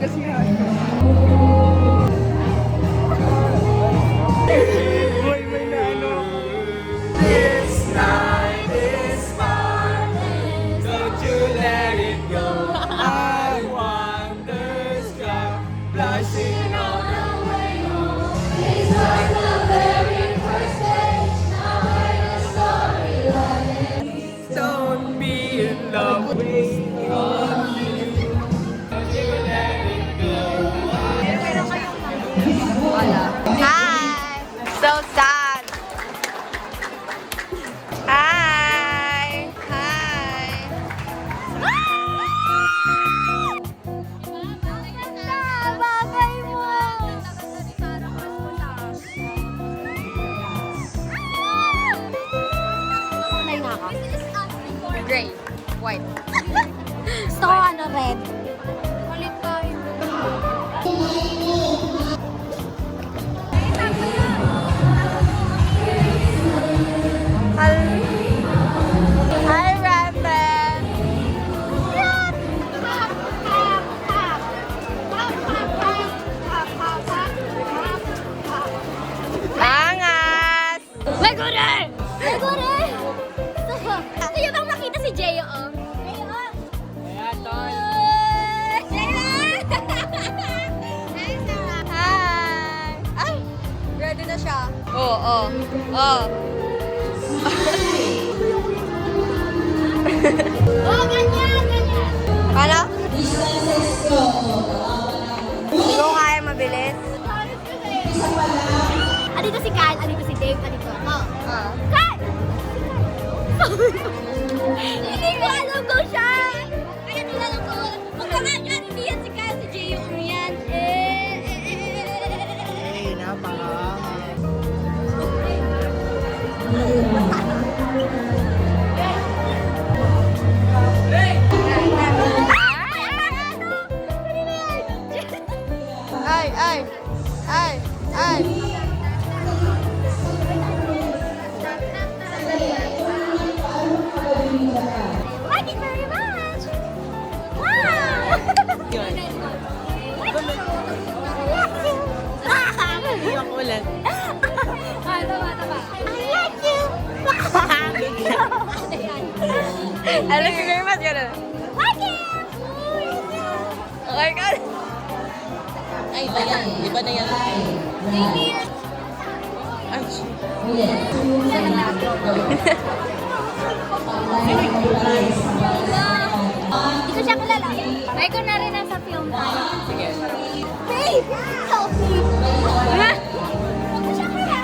kasihan. Boy, may na ano. This night is fun. Don't you let it go. I wonder sky blushing on the way home. It's like the very first day. Now I know storyline. Don't be in love with Hi! So sad! Hi! Hi! Bagay mo! Kulay na ako. Gray. White. Gusto ko ano, red. Ulit tayo. Hi, Raven! Angas! Legore! Legore! Sa'yo bang makita si Jeyo, oh? Jeyo, oh! Kaya, tol. Hi! Ay! Ready na siya. Oo, oo. Oh, ganyan, ganyan. Ano? Hindi ko kaya mabilis. Andito si Kat, andito si Dave, andito ako. Ah. Kat! Hindi ko alam kung siya. Kaya nilalang ko. Huwag ka nga yan, hindi yan si Kat, si Jay yung yan. Ay, ay, ay, ay. Thank you very much. Wow! Hindi ako ulit. Tama. I like you. I love you very much. Ganun. Like you. Okay ka? Ay, iba yan. Iba na yan. Ay, Hindi ko siya kilala. Ay, ko na rin nasa film tayo. sige. Babe! Help me!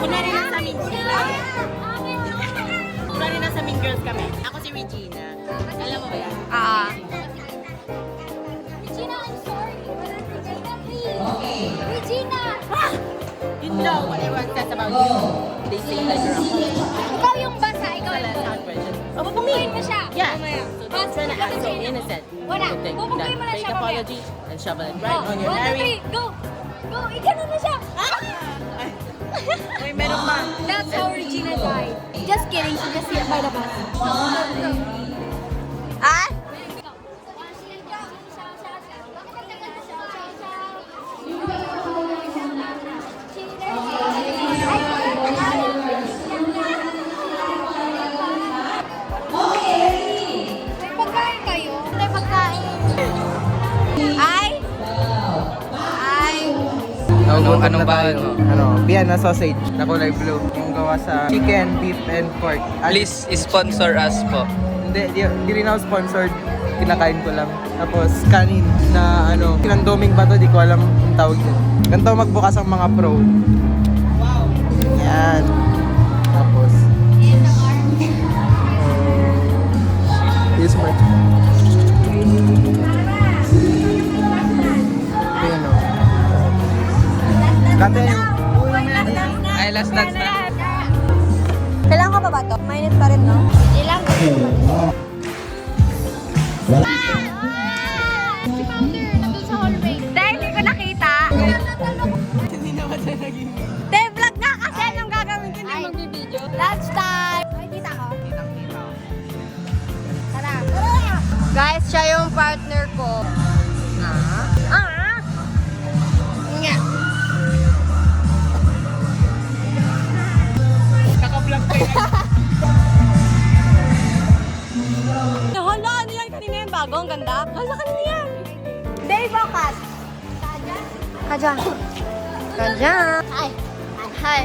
Kunwari nasa Mean Kunwari nasa Mean Girls kami. Ako si Regina. Alam mo ba yan? Ah. Regina, I'm sorry. Regina, please. Regina! You know what everyone says about you. They say that you're a hoe. Ikaw yung basa. Ikaw yung basa. Sound version. Oh, Bubukuin mo siya. Yeah. Mamaya. So don't try to act so innocent. Wala. You think Bubukuin that mo na fake siya mamaya. apology and shovel it right on your 1, 2, marriage. 3, go! Go! Ikaw na siya! Uy, meron pa. That's how Regina died. Just kidding. She just hit by the bus. Ah? May pagkain kayo? May pagkain. Ay? Ay? Anong bahay mo? Vienna sausage na kulay blue. Yung gawa sa chicken, beef, and pork. Please sponsor us po. Hindi rin ako sponsored. Kinakain ko lang. Tapos kanin na kinandoming ba to? Di ko alam ang tawag yun. Ganito magbukas ang mga pro. Wow! Yan. Tapos this much. Ayan o. Kate yung Ay, last dance na. Kailangan ka pa ba to? Mainit pa rin, no? Ilang ko. Si Founder, nandun sa hallway. Dahil hindi ko nakita. hindi naman siya naging Te, vlog nga kasi anong gagawin ko hindi magbibideo. Lunchtime! Ay, kita ko. kitang-kita. Tara. Guys, siya yung partner ko. Ah? Aba, ang ganda. Nasa kanina yan. Day Bocas. Kaja. Kaja. Hi. Hi.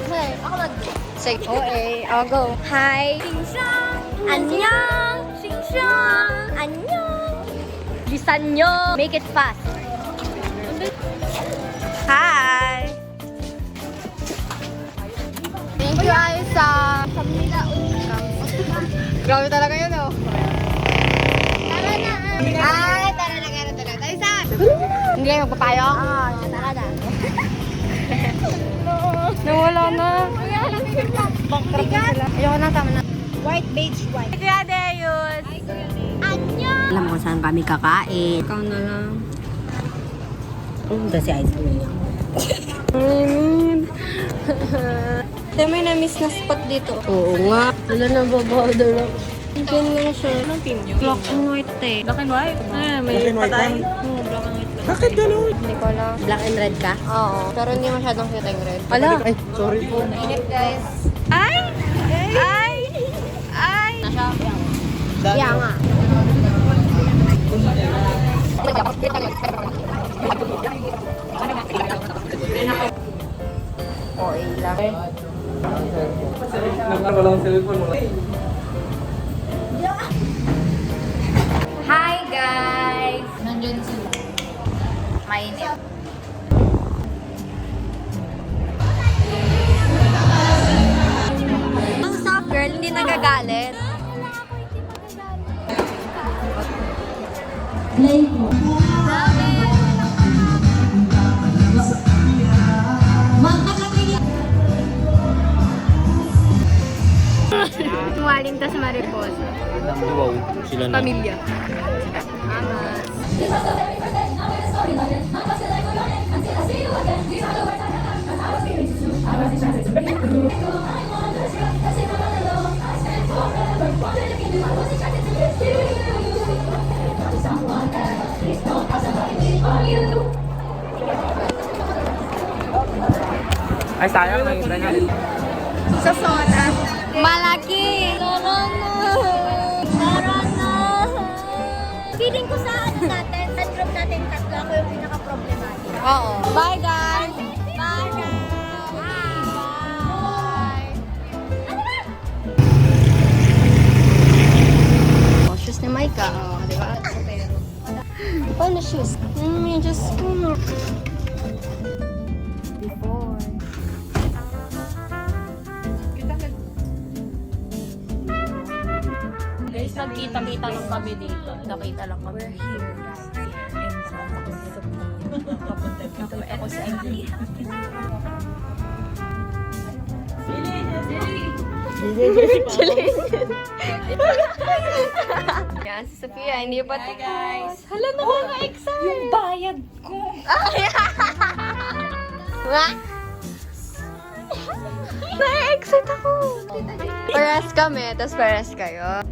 Hi. Ako mag... Say, okay, I'll go. Hi. Singsang. Annyeong. Singsang. Annyeong. Lisan nyo. Make it fast. Hi. Thank you, Aisa. Kamila Grabe talaga yun, oh. Tara na. Ay, tara na. Aisa. Hindi kayo magpapayong? Tara na. Nawala na. Bankrupt na sila. Ayoko na, tama na. White, beige, white. Kuya Deus. Annyeong. Alam ko saan kami kakain. Ikaw na lang. Kasi ice cream niya. Ito may na-miss na spot dito. Oo nga. Wala na babawder ako. Diyan lang siya. Anong team nyo? Black and white eh. Black and white? May patay. Oo, black and white lang. Bakit gano'n? Hindi ko alam. Black and red ka? Oo. Pero hindi masyadong cute yung red. Ala! Ay, sorry po. Inip guys. Ay! Ay! Ay! Nasya. Kaya nga. Okay lang. Walang cellphone mo. Hi guys! Nandun sila. Mainit. Ang soft girl, hindi nagagalit. Waling tas mariposa. Wow, sila na. Pamilya. Amas. Ay, sayang na yung ganyan. Sa soda. Malaki! Tara na. Feeling ko sa ano natin, sa group natin tatlo, ako yung pinaka-problematic. Oo. Bye guys! Bye guys. Oh, shoes ni Micah. Oh, di ba? Paano shoes? You just... Before. Guys, nagkita-kita lang kami dito. Nakita lang kami. We're here. Ako sa Emily. Yan, si Sophia, hindi pa guys. Hala, nakaka-excite. Yung bayad ko. Na-excite ako. Pares kami, tapos pares kayo.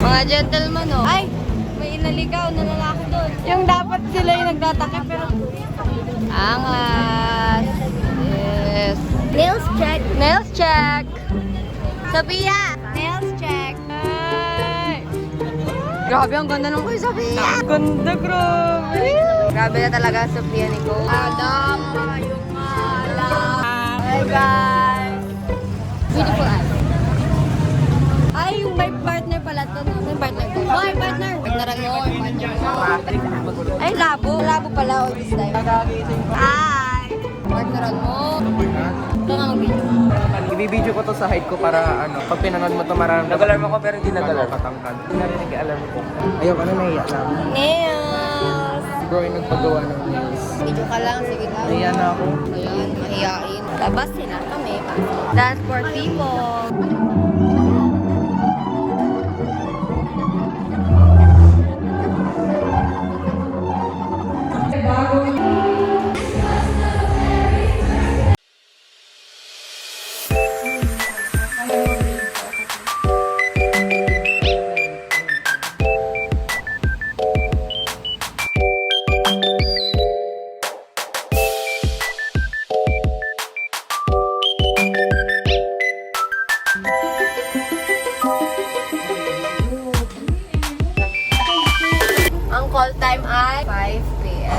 Mga gentleman, oh. Ay! May inaligaw na lalaki doon. Yung dapat sila yung nagtatakip, pero... Angas! Yes! Nails check. Nails check! Sophia! Nails check! Ay! Grabe, ang ganda nung kay Sophia! Ganda, grabe! Grabe na talaga, Sophia ni Ko. Adam! Yung alam! Hi, guys! Beautiful eyes. Ay, yung may partner pala to. May partner ko. Oh, may partner! Partneran mo, may partner mo. Ay, labo. Labo pala, all this time. Hi! Partneran mo. Ito nga mag-video. Ibibideo ko to sa height ko para ano, pag pinanood mo to marami. Nag-alarm ako pero hindi nag-alarm. Katangkad. Hindi na rin nag-alarm ko. Ayaw ka na nahiya lang. Nails! Si bro yung nagpagawa ng nails. Video ka lang, sige lang. Nahiya na ako. Ayan, mahiyain. Labas sila kami. Dance for people.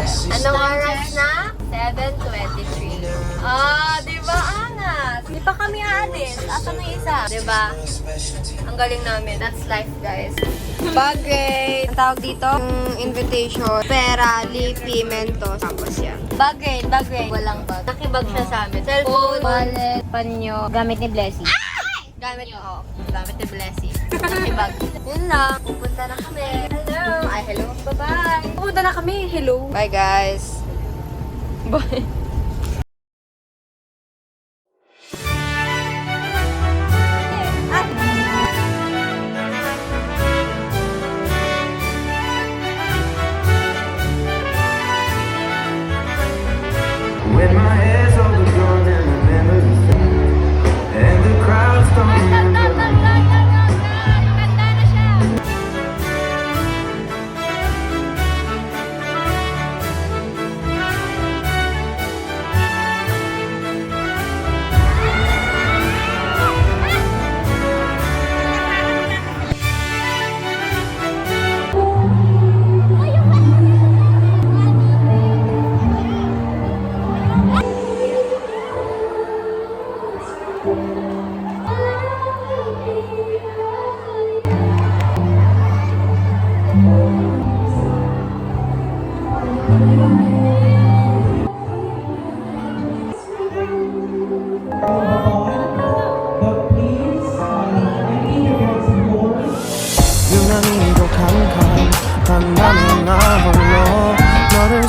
Anong oras na? 7:23. Ah, di ba, Angat? Di pa kami aalis. Asan yung isa? Di ba? Ang galing namin. That's life, guys. Bagay. Ang tawag dito, invitation, pera, lipi, mentos. Tapos yan. Bagay. Walang bag. Nakibag siya sa amin. Cellphone, wallet, Panyo, gamit ni Blessy. gamit ni Blessy. Nakibag. Yun lang. Pupunta na kami. Hello. Ay, hello. Bye-bye. Pupunta na kami. Hello. Bye, guys. Bye. When my head's overgrown and the memories fade, and the crowds don't remember. 유난히도 캄캄한 나 홀로 너를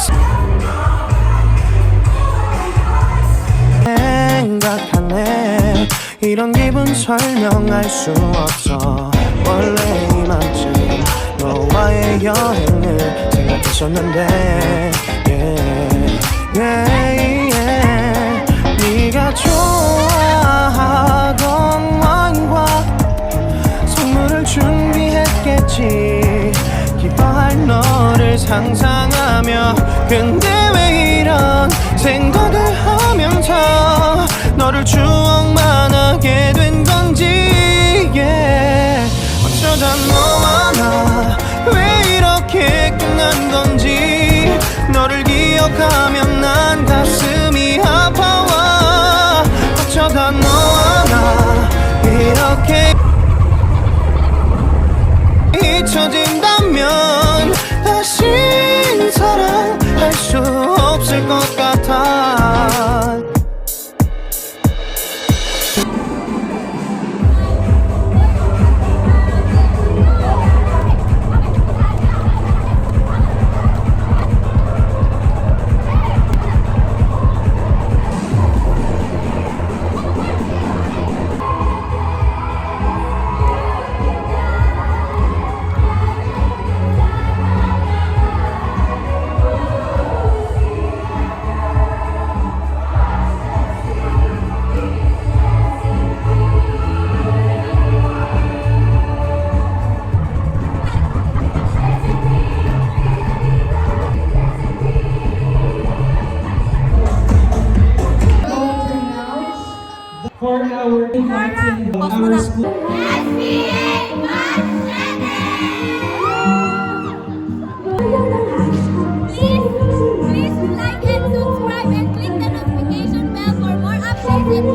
생각하네. 이런 기분 설명할 수 없어. 원래 이맘쯤 너와의 여행을 생각했었는데 네가 좋아하던 와인과 선물을 준비했겠지. 기뻐할 너를 상상하며 근데 왜 이런 생각을 하면서 너를 추억만 하게 된 건지 어쩌다 너와 나 왜 이렇게 끝난 건지 너를 기억하면 난 가슴이 아파와 어쩌다 너와 나 이렇게 잊혀진다면 다신 사랑할 수 없을 것 같아. For our inviting our school. Please like and subscribe and click the notification bell for more updates and